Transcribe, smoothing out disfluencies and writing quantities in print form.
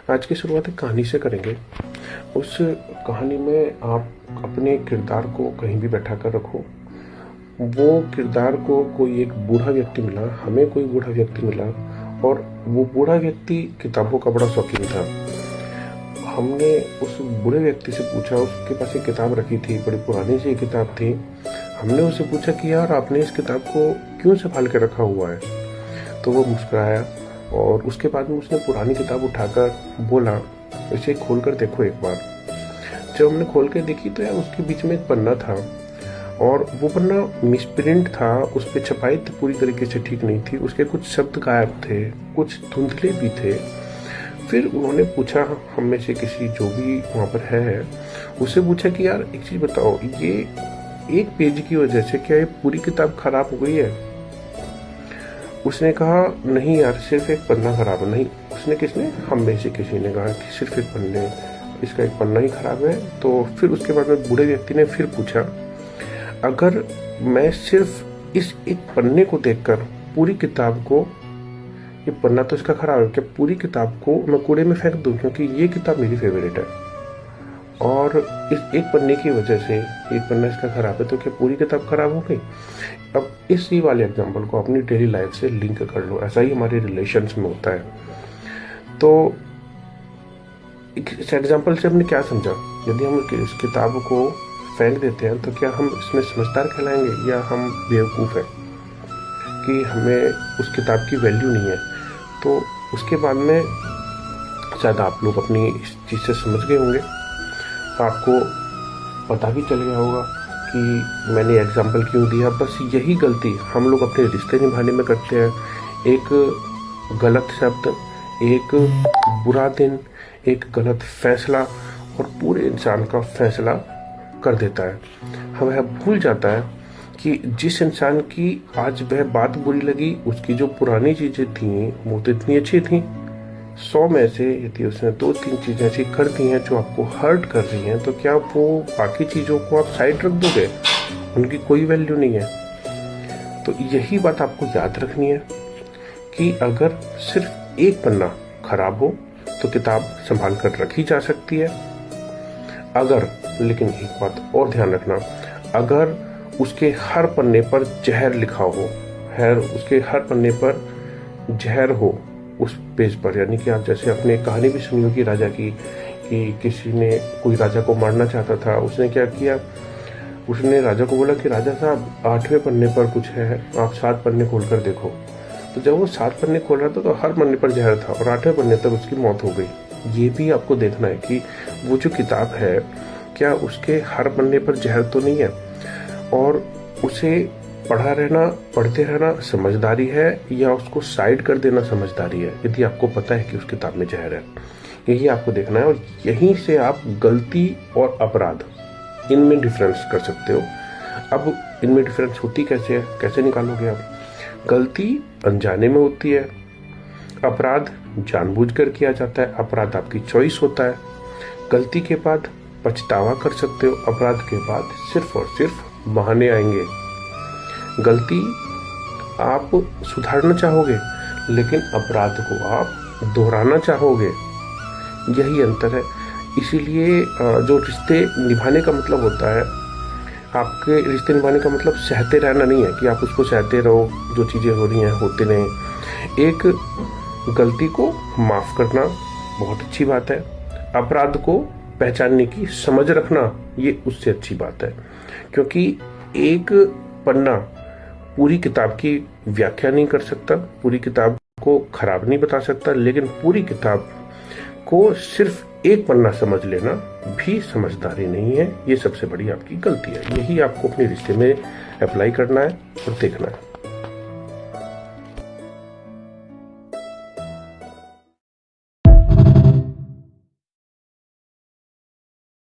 आज की शुरुआत एक कहानी से करेंगे। उस कहानी में आप अपने किरदार को कहीं भी बैठा कर रखो। वो किरदार को कोई एक बूढ़ा व्यक्ति मिला, हमें कोई बूढ़ा व्यक्ति मिला, और वो बूढ़ा व्यक्ति किताबों का बड़ा शौकीन था। हमने उस बूढ़े व्यक्ति से पूछा, उसके पास एक किताब रखी थी, बड़ी पुरानी सी किताब थी। हमने उससे पूछा कि यार आपने इस किताब को क्यों संभाल के रखा हुआ है? तो वो मुस्कुराया और उसके बाद में उसने पुरानी किताब उठाकर बोला, इसे खोल कर देखो एक बार। जब हमने खोल कर देखी तो यार उसके बीच में एक पन्ना था और वो पन्ना मिसप्रिंट था, उस पर छपाई पूरी तरीके से ठीक नहीं थी, उसके कुछ शब्द गायब थे, कुछ धुंधले भी थे। फिर उन्होंने पूछा हम में से किसी जो भी वहाँ पर है, उससे पूछा कि यार एक चीज़ बताओ, ये एक पेज की वजह से क्या ये पूरी किताब खराब हो गई है? उसने कहा नहीं यार, सिर्फ एक पन्ना खराब है। नहीं, उसने किसने? हम में से किसी ने कहा कि सिर्फ एक पन्ने, इसका एक पन्ना ही खराब है। तो फिर उसके बाद में बूढ़े व्यक्ति ने फिर पूछा, अगर मैं सिर्फ इस एक पन्ने को देखकर पूरी किताब को, ये पन्ना तो इसका खराब है, क्या पूरी किताब को मैं कूड़े में फेंक दूं? क्योंकि ये किताब मेरी फेवरेट है और इस एक पन्ने की वजह से, एक पन्ना इसका खराब है, तो क्या पूरी किताब खराब हो गई? अब इसी वाले एग्जाम्पल को अपनी डेली लाइफ से लिंक कर लो। ऐसा ही हमारे रिलेशंस में होता है। तो इस एग्जाम्पल से हमने क्या समझा? यदि हम इस किताब को फेंक देते हैं तो क्या हम इसमें समझदार कहलाएंगे या हम बेवकूफ़ हैं कि हमें उस किताब की वैल्यू नहीं है? तो उसके बाद में शायद आप लोग अपनी इस चीज़ से समझ गए होंगे, आपको पता भी चल गया होगा कि मैंने एग्जाम्पल क्यों दिया। बस यही गलती हम लोग अपने रिश्ते निभाने में करते हैं। एक गलत शब्द, एक बुरा दिन, एक गलत फैसला और पूरे इंसान का फैसला कर देता है। वह भूल जाता है कि जिस इंसान की आज वह बात बुरी लगी, उसकी जो पुरानी चीज़ें थीं वो तो इतनी अच्छी थीं। 100 में से यदि उसने 2-3 चीज़ें ऐसी कर दी हैं जो आपको हर्ट कर रही हैं, तो क्या वो बाकी चीज़ों को आप साइड रख दोगे? उनकी कोई वैल्यू नहीं है। तो यही बात आपको याद रखनी है कि अगर सिर्फ एक पन्ना खराब हो तो किताब संभाल कर रखी जा सकती है। अगर, लेकिन एक बात और ध्यान रखना, अगर उसके हर पन्ने पर जहर लिखा हो, उसके हर पन्ने पर जहर हो उस पेज पर, यानी कि आप जैसे अपने कहानी भी सुनी होगी राजा की, कि किसी ने, कोई राजा को मारना चाहता था, उसने क्या किया, उसने राजा को बोला कि राजा साहब 8वें पन्ने पर कुछ है, आप 7 पन्ने खोल कर देखो। तो जब वो 7 पन्ने खोल रहा था तो हर पन्ने पर जहर था और 8वें पन्ने तक उसकी मौत हो गई। ये भी आपको देखना है कि वो जो किताब है, क्या उसके हर पन्ने पर जहर तो नहीं है, और उसे पढ़ते रहना समझदारी है या उसको साइड कर देना समझदारी है, यदि आपको पता है कि उस किताब में जहर है। यही आपको देखना है और यहीं से आप गलती और अपराध, इनमें डिफरेंस कर सकते हो। अब इनमें डिफरेंस होती कैसे है, कैसे निकालोगे आप? गलती अनजाने में होती है, अपराध जानबूझकर किया जाता है, अपराध आपकी चॉइस होता है। गलती के बाद पछतावा कर सकते हो, अपराध के बाद सिर्फ और सिर्फ बहाने आएंगे। गलती आप सुधारना चाहोगे, लेकिन अपराध को आप दोहराना चाहोगे। यही अंतर है। इसीलिए जो रिश्ते निभाने का मतलब होता है, आपके रिश्ते निभाने का मतलब सहते रहना नहीं है कि आप उसको सहते रहो, जो चीज़ें हो रही हैं होते रहें। एक गलती को माफ़ करना बहुत अच्छी बात है, अपराध को पहचानने की समझ रखना ये उससे अच्छी बात है। क्योंकि एक पन्ना पूरी किताब की व्याख्या नहीं कर सकता, पूरी किताब को खराब नहीं बता सकता, लेकिन पूरी किताब को सिर्फ एक पन्ना समझ लेना भी समझदारी नहीं है। ये सबसे बड़ी आपकी गलती है। यही आपको अपने रिश्ते में अप्लाई करना है और देखना है।